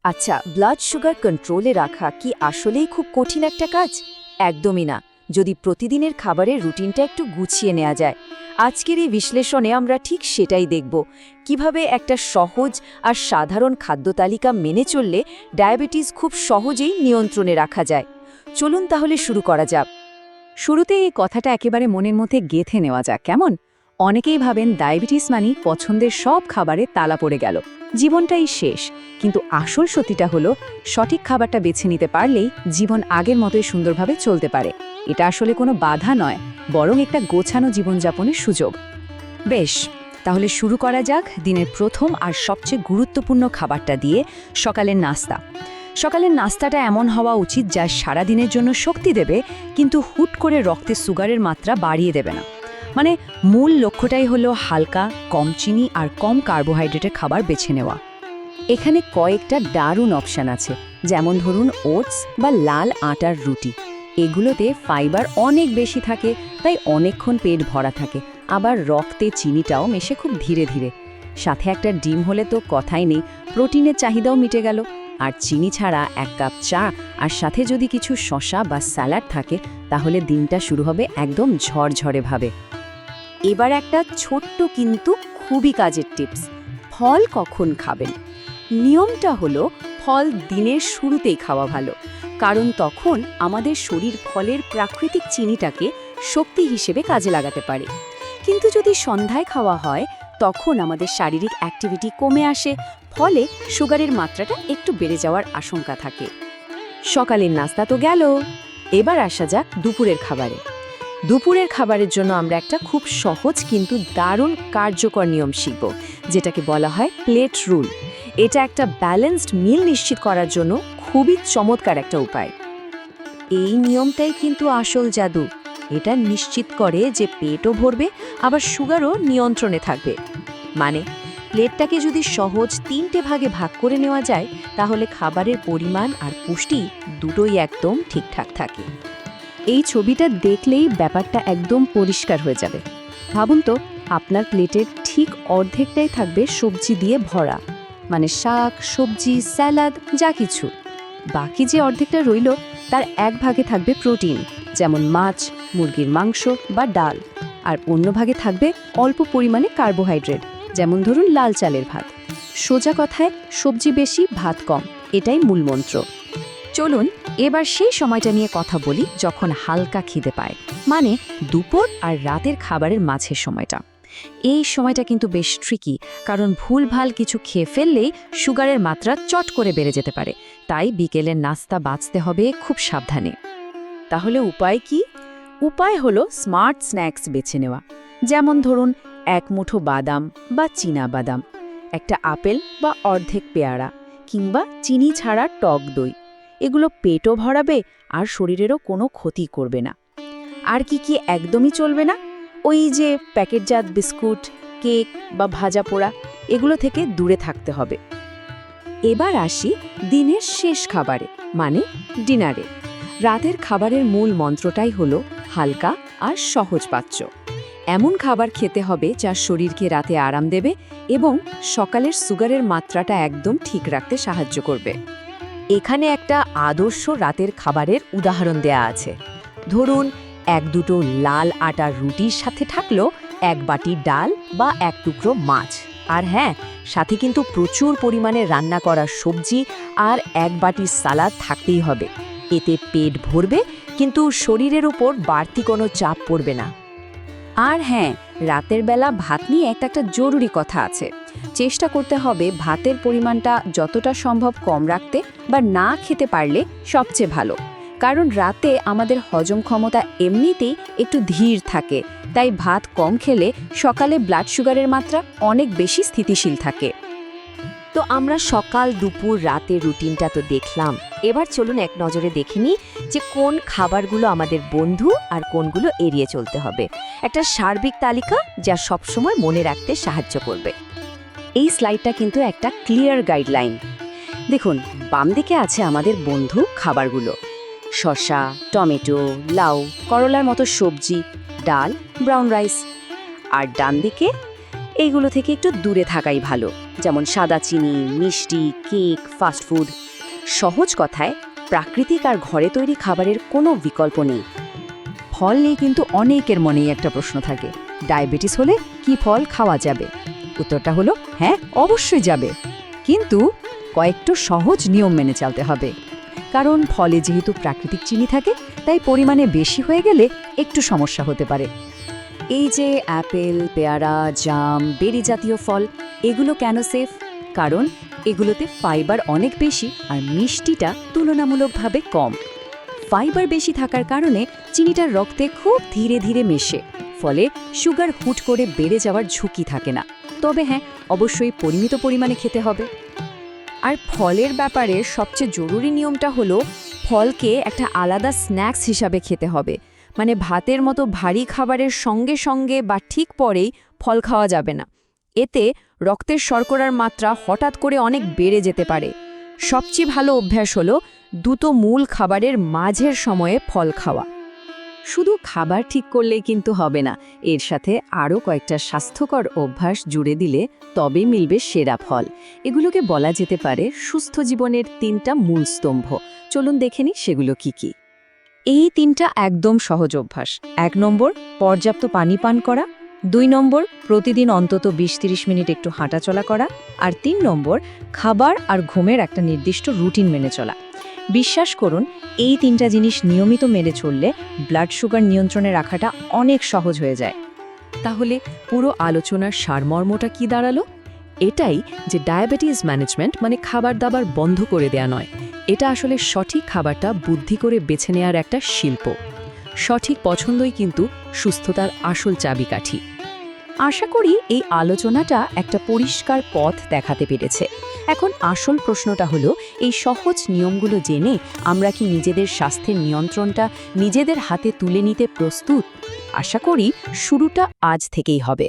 আচ্ছা, blood sugar কন্ট্রোলে রাখা কি আসলেই খুব কঠিন একটা কাজ? একদমই না, যদি প্রতিদিনের খাবারের রুটিনটা একটু গুছিয়ে নেওয়া যায়। আজকের এই বিশ্লেষণে আমরা ঠিক সেটাই দেখব, কিভাবে একটা সহজ আর সাধারণ খাদ্য তালিকা মেনে চললে ডায়াবেটিস খুব সহজেই নিয়ন্ত্রণে রাখা যায়। চলুন তাহলে শুরু করা যাক। শুরুতে এই কথাটা একেবারে মনের মধ্যে গেঁথে নেওয়া যাক, কেমন? অনেকেই ভাবেন ডায়াবেটিস মানি পছন্দের সব খাবারে তালা পড়ে গেল, জীবনটাই শেষ। কিন্তু আসল সত্যিটা হলো, সঠিক খাবারটা বেছে নিতে পারলেই জীবন আগের মতোই সুন্দরভাবে চলতে পারে। এটা আসলে কোনো বাধা নয়, বরং একটা গোছানো জীবনযাপনের সুযোগ। বেশ, তাহলে শুরু করা যাক দিনের প্রথম আর সবচেয়ে গুরুত্বপূর্ণ খাবারটা দিয়ে, সকালের নাস্তা। সকালের নাস্তাটা এমন হওয়া উচিত যা সারাদিনের জন্য শক্তি দেবে, কিন্তু হুট করে রক্তে সুগারের মাত্রা বাড়িয়ে দেবে না। মানে মূল লক্ষ্যটাই হলো হালকা, কম চিনি আর কম কার্বোহাইড্রেটের খাবার বেছে নেওয়া। এখানে কয়েকটা দারুণ অপশান আছে, যেমন ধরুন ওটস বা লাল আটার রুটি। এগুলোতে ফাইবার অনেক বেশি থাকে, তাই অনেকক্ষণ পেট ভরা থাকে, আবার রক্তে চিনিটাও মেশে খুব ধীরে ধীরে। সাথে একটা ডিম হলে তো কথাই নেই, প্রোটিনের চাহিদাও মিটে গেল। আর চিনি ছাড়া 1 কাপ চা আর সাথে যদি কিছু শসা বা স্যালাড থাকে, তাহলে দিনটা শুরু হবে একদম ঝরঝরে ভাবে। এবার একটা ছোট্ট কিন্তু খুবই কাজের টিপস, ফল কখন খাবেন। নিয়মটা হলো, ফল দিনের শুরুতেই খাওয়া ভালো, কারণ তখন আমাদের শরীর ফলের প্রাকৃতিক চিনিটাকে শক্তি হিসেবে কাজে লাগাতে পারে। কিন্তু যদি সন্ধ্যায় খাওয়া হয়, তখন আমাদের শারীরিক অ্যাক্টিভিটি কমে আসে, ফলে সুগারের মাত্রাটা একটু বেড়ে যাওয়ার আশঙ্কা থাকে। সকালের নাস্তা তো গেল, এবার আসা যাক দুপুরের খাবারে। দুপুরের খাবারের জন্য আমরা একটা খুব সহজ কিন্তু দারুণ কার্যকর নিয়ম শিখব, যেটাকে বলা হয় প্লেট রুল। এটা একটা ব্যালেন্সড মিল নিশ্চিত করার জন্য খুবই চমৎকার একটা উপায়। এই নিয়মটাই কিন্তু আসল জাদু। এটা নিশ্চিত করে যে পেটও ভরবে, আবার সুগারও নিয়ন্ত্রণে থাকবে। মানে প্লেটটাকে যদি সহজ 3টে ভাগে ভাগ করে নেওয়া যায়, তাহলে খাবারের পরিমাণ আর পুষ্টি দুটোই একদম ঠিকঠাক থাকে। এই ছবিটা দেখলেই ব্যাপারটা একদম পরিষ্কার হয়ে যাবে। ভাবুন তো, আপনার প্লেটের ঠিক অর্ধেকটাই থাকবে সবজি দিয়ে ভরা, মানে শাক, সবজি, স্যালাড যা কিছু। বাকি যে অর্ধেকটা রইল, তার 1 ভাগে থাকবে প্রোটিন, যেমন মাছ, মুরগির মাংস বা ডাল। আর অন্য ভাগে থাকবে অল্প পরিমাণে কার্বোহাইড্রেট, যেমন ধরুন লাল চালের ভাত। সোজা কথায়, সবজি বেশি, ভাত কম, এটাই মূল মন্ত্র। চলুন এবার সেই সময়টা নিয়ে কথা বলি যখন হালকা খিদে পায়, মানে দুপুর আর রাতের খাবারের মাঝের সময়টা। এই সময়টা কিন্তু বেশ ট্রিকি, কারণ ভুলভাল কিছু খেয়ে ফেললেই সুগারের মাত্রা চট করে বেড়ে যেতে পারে। তাই বিকেলের নাস্তা বাঁচতে হবে খুব সাবধানে। তাহলে উপায় কি? উপায় হলো স্মার্ট স্ন্যাক্স বেছে নেওয়া, যেমন ধরুন 1 মুঠো বাদাম বা চীনা বাদাম, একটা আপেল বা অর্ধেক পেয়ারা, কিংবা চিনি ছাড়া টক দই। এগুলো পেটও ভরাবে আর শরীরেরও কোনো ক্ষতি করবে না। আর কি একদমই চলবে না? ওই যে প্যাকেটজাত বিস্কুট, কেক বা ভাজা পোড়া, এগুলো থেকে দূরে থাকতে হবে। এবার আসি দিনের শেষ খাবারে, মানে ডিনারে। রাতের খাবারের মূল মন্ত্রটাই হলো হালকা আর সহজপাচ্য। এমন খাবার খেতে হবে যা শরীরকে রাতে আরাম দেবে এবং সকালের সুগারের মাত্রাটা একদম ঠিক রাখতে সাহায্য করবে। এখানে একটা আদর্শ রাতের খাবারের উদাহরণ দেয়া আছে। ধরুন 1-2টো লাল আটার রুটির সাথে থাকলো 1 বাটি ডাল বা 1 টুকরো মাছ। আর হ্যাঁ, সাথে কিন্তু প্রচুর পরিমাণে রান্না করা সবজি আর 1 বাটি সালাদ থাকতেই হবে। এতে পেট ভরবে, কিন্তু শরীরের উপর বাড়তি কোনো চাপ পড়বে না। আর হ্যাঁ, রাতের বেলা ভাত নিয়ে একটা জরুরি কথা আছে। চেষ্টা করতে হবে ভাতের পরিমাণটা যতটা সম্ভব কম রাখতে, বা না খেতে পারলে সবচেয়ে ভালো। কারণ রাতে আমাদের হজম ক্ষমতা এমনিতেই একটু ধীর থাকে, তাই ভাত কম খেলে সকালে ব্লাড সুগারের মাত্রা অনেক বেশি স্থিতিশীল থাকে। তো আমরা সকাল, দুপুর, রাতের রুটিনটা তো দেখলাম। এবার চলুন এক নজরে দেখে নিই যে কোন খাবারগুলো আমাদের বন্ধু আর কোনগুলো এড়িয়ে চলতে হবে। একটা সার্বিক তালিকা যা সবসময় মনে রাখতে সাহায্য করবে। এই স্লাইডটা কিন্তু একটা ক্লিয়ার গাইডলাইন। দেখুন, বাম দিকে আছে আমাদের বন্ধু খাবারগুলো: শসা, টমেটো, লাউ, করলার মতো সবজি, ডাল, ব্রাউন রাইস। আর ডান দিকে এইগুলো থেকে একটু দূরে থাকাই ভালো, যেমন সাদা চিনি, মিষ্টি, কেক, ফাস্টফুড। সহজ কথায়, প্রাকৃতিক আর ঘরে তৈরি খাবারের কোনো বিকল্প নেই। ফল নিয়ে কিন্তু অনেকের মনেই একটা প্রশ্ন থাকে, ডায়াবেটিস হলে কি ফল খাওয়া যাবে? উত্তরটা হলো হ্যাঁ, অবশ্যই যাবে, কিন্তু কয়েকটা সহজ নিয়ম মেনে চলতে হবে। কারণ ফলে যেহেতু প্রাকৃতিক চিনি থাকে, তাই পরিমাণে বেশি হয়ে গেলে একটু সমস্যা হতে পারে। এই যে অ্যাপেল, পেয়ারা, জাম, বেরি জাতীয় ফল, এগুলো কেন সেফ? কারণ এগুলোতে ফাইবার অনেক বেশি আর মিষ্টিটা তুলনামূলকভাবে কম। ফাইবার বেশি থাকার কারণে চিনিটার রক্তে খুব ধীরে ধীরে মেশে, ফলে সুগার হুট করে বেড়ে যাওয়ার ঝুঁকি থাকে না। তবে হ্যাঁ, অবশ্যই পরিমিত পরিমাণে খেতে হবে। আর ফলের ব্যাপারে সবচেয়ে জরুরি নিয়মটা হলো ফলকে একটা আলাদা স্ন্যাক্স হিসাবে খেতে হবে। মানে ভাতের মতো ভারী খাবারের সঙ্গে সঙ্গে বা ঠিক পরেই ফল খাওয়া যাবে না। এতে রক্তের শর্করার মাত্রা হঠাৎ করে অনেক বেড়ে যেতে পারে। সবচেয়ে ভালো অভ্যাস হলো দুটো মূল খাবারের মাঝের সময়ে ফল খাওয়া। শুধু খাবার ঠিক করলেই কিন্তু হবে না, এর সাথে আরও কয়েকটা স্বাস্থ্যকর অভ্যাস জুড়ে দিলে তবে মিলবে সেরা ফল। এগুলোকে বলা যেতে পারে সুস্থ জীবনের 3টা মূল স্তম্ভ। চলুন দেখে নিই সেগুলো কি কি। এই 3টা একদম সহজ অভ্যাস। 1 নম্বর, পর্যাপ্ত পানি পান করা। 2 নম্বর, প্রতিদিন অন্তত 20-30 মিনিট একটু হাঁটাচলা করা। আর 3 নম্বর, খাবার আর ঘুমের একটা নির্দিষ্ট রুটিন মেনে চলা। বিশ্বাস করুন, এই 3টা জিনিস নিয়মিত মেনে চললে ব্লাড সুগার নিয়ন্ত্রণে রাখাটা অনেক সহজ হয়ে যায়। তাহলে পুরো আলোচনার সারমর্মটা কি দাঁড়ালো? এটাই যে ডায়াবেটিস ম্যানেজমেন্ট মানে খাবার দাবার বন্ধ করে দেয়া নয়, এটা আসলে সঠিক খাবারটা বুদ্ধি করে বেছে নেওয়ার একটা শিল্প। সঠিক পছন্দই কিন্তু সুস্থতার আসল চাবিকাঠি। আশা করি এই আলোচনাটা একটা পরিষ্কার পথ দেখাতে পেরেছে। এখন আসল প্রশ্নটা হলো, এই সহজ নিয়মগুলো জেনে আমরা কি নিজেদের স্বাস্থ্যের নিয়ন্ত্রণটা নিজেদের হাতে তুলে নিতে প্রস্তুত? আশা করি শুরুটা আজ থেকেই হবে।